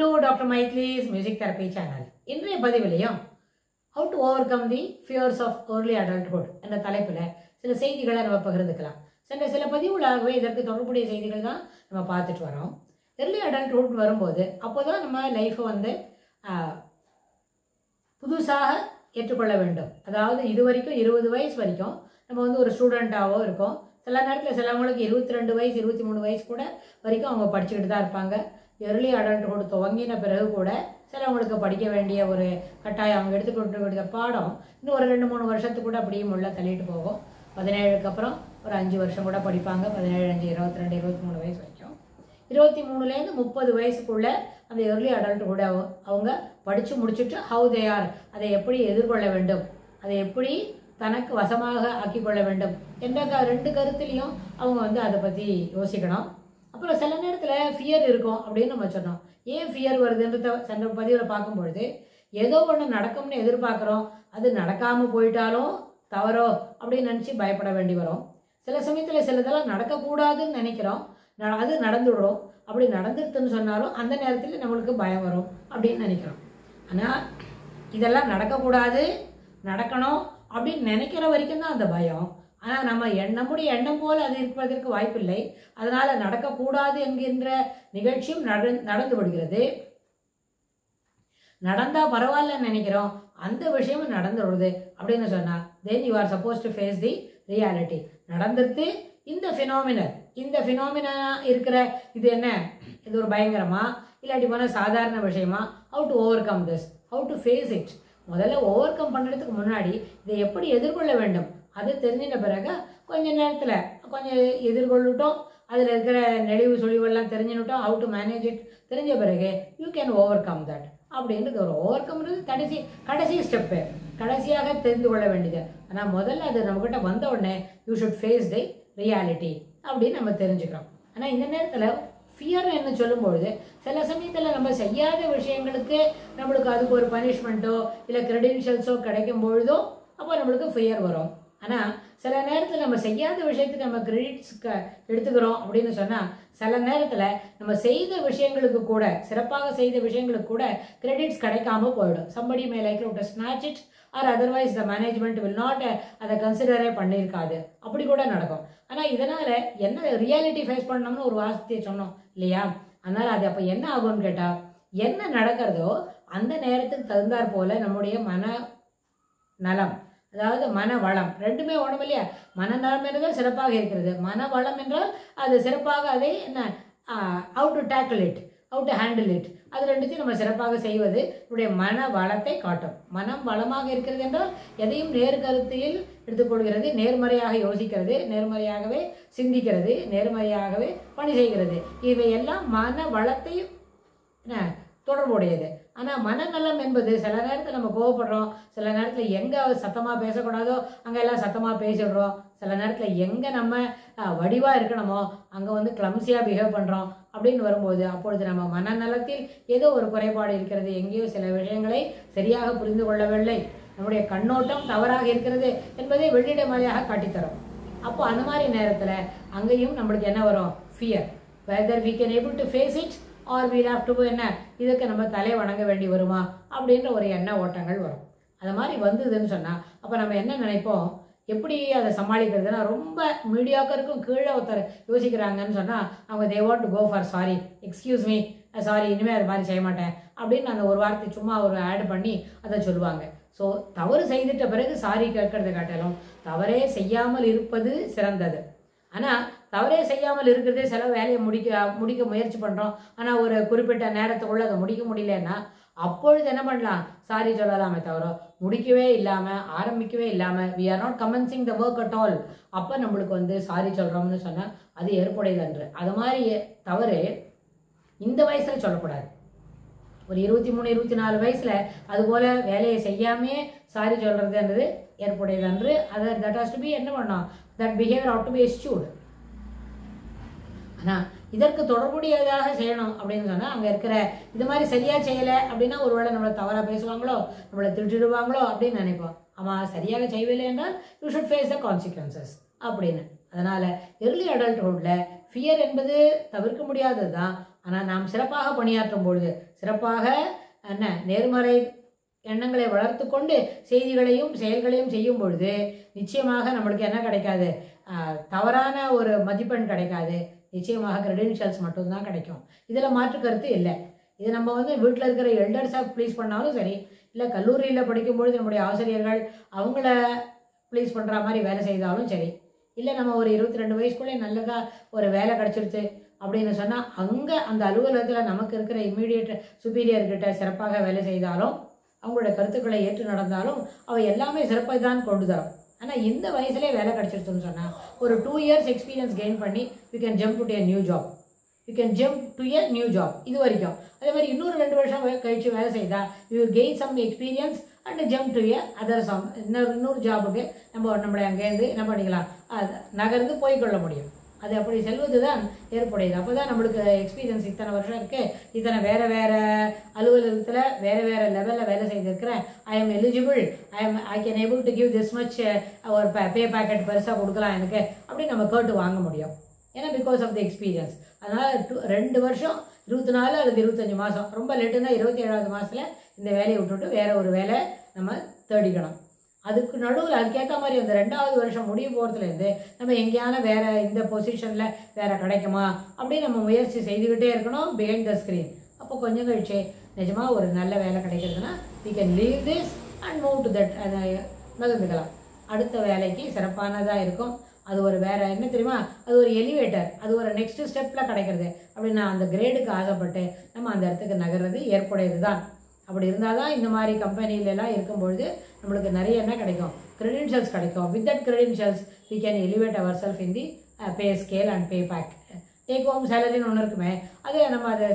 Welcome to Dr. Maitli's Music Therapy channel. இன்றைய பதிவிலையும் How to overcome the fears of early adulthood என்ற தலைப்பில் சில செய்திகளை நம்ம பகிர்ந்துக்கலாம். சென்ற சில பதிவுகளாகவே இதற்கு தொடர்புடைய செய்திகள் தான் நம்ம பார்த்துட்டு வரோம். early adulthood வரும்போது அப்போதான் நம்ம லைஃப்பை வந்து புதுசாக ஏற்றுக்கொள்ள வேண்டும். அதாவது இது வரைக்கும் 20 வயசு வரைக்கும் நம்ம வந்து ஒரு ஸ்டூடெண்ட்டாகவோ இருக்கோம். சில நேரத்தில் சிலவங்களுக்கு 22 வயசு 23 வயசு கூட வரைக்கும் அவங்க படிச்சுக்கிட்டு தான் இருப்பாங்க. early adulthood துவங்கின பிறகு கூட சிலவங்களுக்கு படிக்க வேண்டிய ஒரு கட்டாயம் அவங்க எடுத்துக்கொண்டு பாடம் இன்னும் ஒரு 2-3 வருஷத்துக்கு கூட அப்படியே உள்ள தள்ளிட்டு போகும். 17க்கு அப்புறம் ஒரு 5 வருஷம் கூட படிப்பாங்க. 17, 5, 22, 23 வயசு வரைக்கும். 23லேருந்து 30 வயசுக்குள்ள அந்த early adulthood அவங்க படித்து முடிச்சுட்டு how they are அதை எப்படி எதிர்கொள்ள வேண்டும், அதை எப்படி தனக்கு வசமாக ஆக்கிக்கொள்ள வேண்டும் என்ற ரெண்டு கருத்துலையும் அவங்க வந்து அதை பற்றி யோசிக்கணும். அப்புறம் சில நேரத்தில் ஃபியர் இருக்கும் அப்படின்னு நம்ம சொன்னோம். ஏன் ஃபியர் வருதுன்றத சென்ற பதிவில் பார்க்கும்பொழுது ஏதோ ஒன்று நடக்கும்னு எதிர்பார்க்குறோம், அது நடக்காமல் போயிட்டாலும் தவறோ அப்படின்னு நினச்சி பயப்பட வேண்டி வரும். சில சமயத்தில் சிலதெல்லாம் நடக்கக்கூடாதுன்னு நினைக்கிறோம், அது நடந்துவிடும். அப்படி நடந்துருதுன்னு சொன்னாலும் அந்த நேரத்தில் நம்மளுக்கு பயம் வரும் அப்படின்னு நினைக்கிறோம். ஆனால் இதெல்லாம் நடக்கக்கூடாது, நடக்கணும் அப்படின்னு நினைக்கிற வரைக்கும் தான் அந்த பயம். ஆனால் நம்முடைய எண்ணம் போல் அது இருப்பதற்கு வாய்ப்பில்லை. அதனால் நடக்கக்கூடாது என்கின்ற நிகழ்ச்சியும் நடந்து விடுகிறது. நடந்தால் பரவாயில்லன்னு நினைக்கிறோம், அந்த விஷயமும் நடந்து விடுது அப்படின்னு சொன்னால் then you are suppose to face the reality. நடந்துருது. இந்த ஃபினாமினா இருக்கிற இது என்ன, இது ஒரு பயங்கரமா இல்லாட்டி போனால் சாதாரண விஷயமா, how to overcome this, how to face it. முதல்ல ஓவர் கம் பண்ணுறதுக்கு முன்னாடி இதை எப்படி எதிர்கொள்ள வேண்டும் அது தெரிஞ்சிட்ட பிறகு கொஞ்ச நேரத்தில் கொஞ்சம் எதிர்கொள்ளிட்டோம், அதில் இருக்கிற நெளிவு சொலிவெல்லாம் தெரிஞ்சுட்டோம், ஹவு டு மேனேஜ் இட் தெரிஞ்ச பிறகு you can over come that அப்படின்றது. ஒரு ஓவர் கம்ன்றது கடைசி ஸ்டெப்பு, கடைசியாக தெரிந்து கொள்ள வேண்டியது. ஆனால் முதல்ல அது நம்மக்கிட்ட வந்த உடனே you should face the reality அப்படின்னு நம்ம தெரிஞ்சுக்கிறோம். ஆனால் இந்த நேரத்தில் ஃபியர் என்ன சொல்லும்பொழுது சில சமயத்தில் நம்ம செய்யாத விஷயங்களுக்கு நம்மளுக்கு அதுக்கு ஒரு பனிஷ்மெண்ட்டோ இல்லை க்ரெடென்ஷியல்ஸோ கிடைக்கும் பொழுதோ அப்போ நம்மளுக்கு ஃபியர் வரும். ஆனால் சில நேரத்தில் நம்ம செய்யாத விஷயத்துக்கு நம்ம கிரெடிட்ஸ் எடுத்துக்கிறோம் அப்படின்னு சொன்னால் சில நேரத்தில் நம்ம செய்த விஷயங்களுக்கு கூட, சிறப்பாக செய்த விஷயங்களுக்கு கூட கிரெடிட்ஸ் கிடைக்காம போயிடும். somebody may like to snatch it or otherwise the management will not அதை கன்சிடரே பண்ணியிருக்காது, அப்படி கூட நடக்கும். ஆனால் இதனால் என்ன ரியாலிட்டி ஃபேஸ் பண்ணோம்னு ஒரு வார்த்தையை சொன்னோம் இல்லையா? அதனால் அது அப்போ என்ன ஆகும்னு கேட்டால் என்ன நடக்கிறதோ அந்த நேரத்துக்கு தகுந்தாற் போல நம்முடைய மன நலம், அதாவது மன வளம் ரெண்டுமே உடம்பு இல்லையா? மனநலம் என்றால் சிறப்பாக இருக்கிறது, மன வளம் என்றால் அது சிறப்பாக அதை என்ன how to tackle it, how to handle it, அது ரெண்டுத்தையும் நம்ம சிறப்பாக செய்வது நம்முடைய மன வளத்தை காட்டும். மனம் வளமாக இருக்கிறது என்றால் எதையும் நேர்கருத்தில் எடுத்துக்கொள்கிறது, நேர்மறையாக யோசிக்கிறது, நேர்மறையாகவே சிந்திக்கிறது, நேர்மறையாகவே பணி செய்கிறது. இவையெல்லாம் மன வளத்தை தொடர்புடையது. ஆனால் மனநலம் என்பது சில நேரத்தில் நம்ம கோவப்படுறோம், சில நேரத்தில் எங்கே சத்தமாக பேசக்கூடாதோ அங்கெல்லாம் சத்தமாக பேசிடுறோம், சில நேரத்தில் எங்கே நம்ம வடிவாக இருக்கணுமோ அங்கே வந்து கிளம்ஸியாக பிஹேவ் பண்ணுறோம். அப்படின்னு வரும்போது அப்பொழுது நம்ம மனநலத்தில் ஏதோ ஒரு குறைபாடு இருக்கிறது, எங்கேயோ சில விஷயங்களை சரியாக புரிந்து கொள்ளவில்லை, நம்முடைய கண்ணோட்டம் தவறாக இருக்கிறது என்பதை வெளியிடமறையாக காட்டித்தரும். அப்போ அந்த மாதிரி நேரத்தில் அங்கேயும் நம்மளுக்கு என்ன வரும்? Fear. Whether we can able to face it or we'll have to என்ன இதுக்கு நம்ம தலை வணங்க வேண்டி வருமா அப்படின்ற ஒரு எண்ண ஓட்டங்கள் வரும். அது மாதிரி வந்ததுன்னு சொன்னால் அப்போ நம்ம என்ன நினைப்போம், எப்படி அதை சமாளிக்கிறதுனா ரொம்ப மீடியாக்கருக்கும் கீழே ஒருத்தர் யோசிக்கிறாங்கன்னு சொன்னால் அவங்க they want to go for sorry, excuse me, sorry, இனிமேல் அது மாதிரி செய்ய மாட்டேன் அப்படின்னு அந்த ஒரு வார்த்தை சும்மா ஒரு ஆட் பண்ணி அதை சொல்லுவாங்க. ஸோ தவறு செய்துட்ட பிறகு சாரி கேட்கறதை காட்டிலும் தவறே செய்யாமல் இருப்பது சிறந்தது. ஆனால் தவறே செய்யாமல் இருக்கிறதே சில வேலையை முடிக்க முயற்சி பண்ணுறோம், ஆனால் ஒரு குறிப்பிட்ட நேரத்துக்குள்ளே அதை முடிக்க முடியலன்னா அப்பொழுது என்ன பண்ணலாம்? சாரி சொல்லலாமே தவிர முடிக்கவே இல்லாமல் ஆரம்பிக்கவே இல்லாமல் we are not commencing the work at all. அப்போ நம்மளுக்கு வந்து சாரி சொல்கிறோம்னு சொன்னால் அது ஏற்புடையது அன்று. அது மாதிரி தவறு இந்த வயசில் சொல்லக்கூடாது. ஒரு 23, 24 வயசில் அதுபோல் வேலையை செய்யாமே சாரி சொல்கிறதுன்றது ஏற்புடையது அன்று. அதை தட் ஹாஸ் டு பி என்ன பண்ணோம், that behaviour how to be assured. ஆனால் இதற்கு தொடர்புடையதாக செய்யணும் அப்படின்னு சொன்னால் அங்கே இருக்கிற இது மாதிரி சரியாக செய்யலை அப்படின்னா ஒருவேளை நம்மளை தவறாக பேசுவாங்களோ, நம்மளை திட்டிடுவாங்களோ அப்படின்னு நினைப்போம். ஆமாம், சரியாக செய்யவில்லை என்றால் you should face the consequences அப்படின்னு. அதனால் early adulthoodல ஃபியர் என்பது தவிர்க்க முடியாதது தான். ஆனால் நாம் சிறப்பாக பணியாற்றும் பொழுது, சிறப்பாக என்ன நேர்மறை எண்ணங்களை வளர்த்து கொண்டு செய்திகளையும் செயல்களையும் செய்யும் பொழுது நிச்சயமாக நம்மளுக்கு என்ன கிடைக்காது, தவறான ஒரு மதிப்பெண் கிடைக்காது. நிச்சயமாக கிரெடென்ஷியல்ஸ் மட்டும்தான் கிடைக்கும். இதில் மாற்று கருத்து இல்லை. இது நம்ம வீட்டில் இருக்கிற எல்டர்ஸை ப்ளீஸ் பண்ணாலும் சரி, இல்லை கல்லூரியில் படிக்கும்பொழுது நம்முடைய ஆசிரியர்கள் அவங்கள ப்ளீஸ் பண்ணுற மாதிரி வேலை செய்தாலும் சரி, இல்லை நம்ம ஒரு 22 வயசுக்குள்ளே நல்லதாக ஒரு வேலை கிடச்சிருச்சு அப்படின்னு சொன்னால் அங்கே அந்த அலுவலகத்தில் நமக்கு இருக்கிற இம்மீடியட் சுப்பீரியர்கிட்ட சிறப்பாக வேலை செய்தாலும் அவங்களோட கருத்துக்களை ஏற்று நடந்தாலும் அவை எல்லாமே சிறப்பாக தான் கொண்டு தரும். ஆனால் இந்த வயசுலேயே வேலை கிடச்சிருச்சுன்னு சொன்னால் ஒரு 2 years எக்ஸ்பீரியன்ஸ் கெயின் பண்ணி you can jump to a new job. You can jump to a new job. இது வரைக்கும் அதே மாதிரி இன்னொரு 2 வருஷம் கழிச்சு வேலை செய்தால் you gain some experience and jump to a other some இன்னொரு ஜாபுக்கு நம்மளை அங்கேருந்து என்ன பண்ணிக்கலாம், நகர்ந்து போய்கொள்ள முடியும். அது அப்படி செல்வது தான் ஏற்புடையது. அப்போ தான் நம்மளுக்கு எக்ஸ்பீரியன்ஸ் இத்தனை வருஷம் இருக்குது, இத்தனை வேறு வேறு அலுவலகத்தில் வேறு வேறு லெவலில் வேலை செய்திருக்கிறேன், I am eligible, I can able to give this much, ஒரு பே பேக்கெட் பெருசாக கொடுக்கலாம் எனக்கு அப்படின்னு நம்ம கேட்டு வாங்க முடியும். ஏன்னா பிகாஸ் ஆஃப் தி எக்ஸ்பீரியன்ஸ். அதனால் 2 வருஷம் 24 அல்லது 25 மாதம், ரொம்ப லேட்டுன்னா 27வது மாதத்தில் இந்த வேலையை விட்டுட்டு வேறு ஒரு வேலை நம்ம தேடிக்கணும். அதுக்கு நடுவில் அதுக்கேற்ற மாதிரி அந்த 2வது வருஷம் முடிய போகிறதுலேருந்து நம்ம எங்கேயான வேறு இந்த பொசிஷனில் வேறு கிடைக்குமா அப்படின்னு நம்ம முயற்சி செய்துக்கிட்டே இருக்கணும் பிஹைண்ட் த ஸ்க்ரீன். அப்போ கொஞ்சம் கழிச்சு நிஜமாக ஒரு நல்ல வேலை கிடைக்கிறதுனா we can leave this and move to that, அதை நகர்ந்துக்கலாம். அடுத்த வேலைக்கு சிறப்பானதாக இருக்கும். அது ஒரு வேறு என்ன தெரியுமா, அது ஒரு எலிவேட்டர், அது ஒரு நெக்ஸ்ட் ஸ்டெப்பில் கிடைக்கிறது. அப்படின்னா அந்த கிரேடுக்கு ஆசைப்பட்டு நம்ம அந்த இடத்துக்கு நகர்றது ஏற்புடையது தான். அப்படி இருந்தால் தான் இந்த மாதிரி கம்பெனிலெலாம் இருக்கும்பொழுது நம்மளுக்கு நிறைய என்ன கிடைக்கும், கிரெடென்ஷியல்ஸ் கிடைக்கும். With that credentials we can elevate ourselves in the pay scale and pay back. Take home சேலரின்னு ஒன்று இருக்குமே, அது நம்ம அதை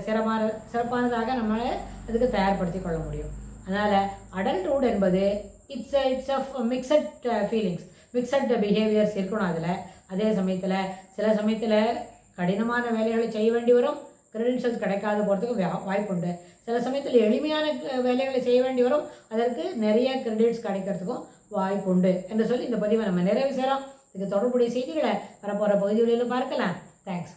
சிறப்பானதாக நம்மளை அதுக்கு தயார்படுத்தி கொள்ள முடியும். அதனால் அடல்ட்ஹுட் என்பது it's of mixed feelings, mixed behaviours இருக்கணும் அதில். அதே சமயத்தில் சில சமயத்தில் கடினமான வேலைகளை செய்ய வேண்டி வரும், கிரெடென்ஷியல்ஸ் கிடைக்காத போகிறதுக்கு வாய்ப்புண்டு. சில சமயத்தில் எளிமையான வேலைகளை செய்ய வேண்டி வரும், அதற்கு நிறைய கிரெடிட்ஸ் கிடைக்கிறதுக்கும் வாய்ப்புண்டு என்று சொல்லி இந்த பதிவை நம்ம நிறைவு செய்கிறோம். இதுக்கு தொடர்புடைய செய்திகளை வரப்போகிற பகுதிகளிலும் பார்க்கலாம். தேங்க்ஸ்.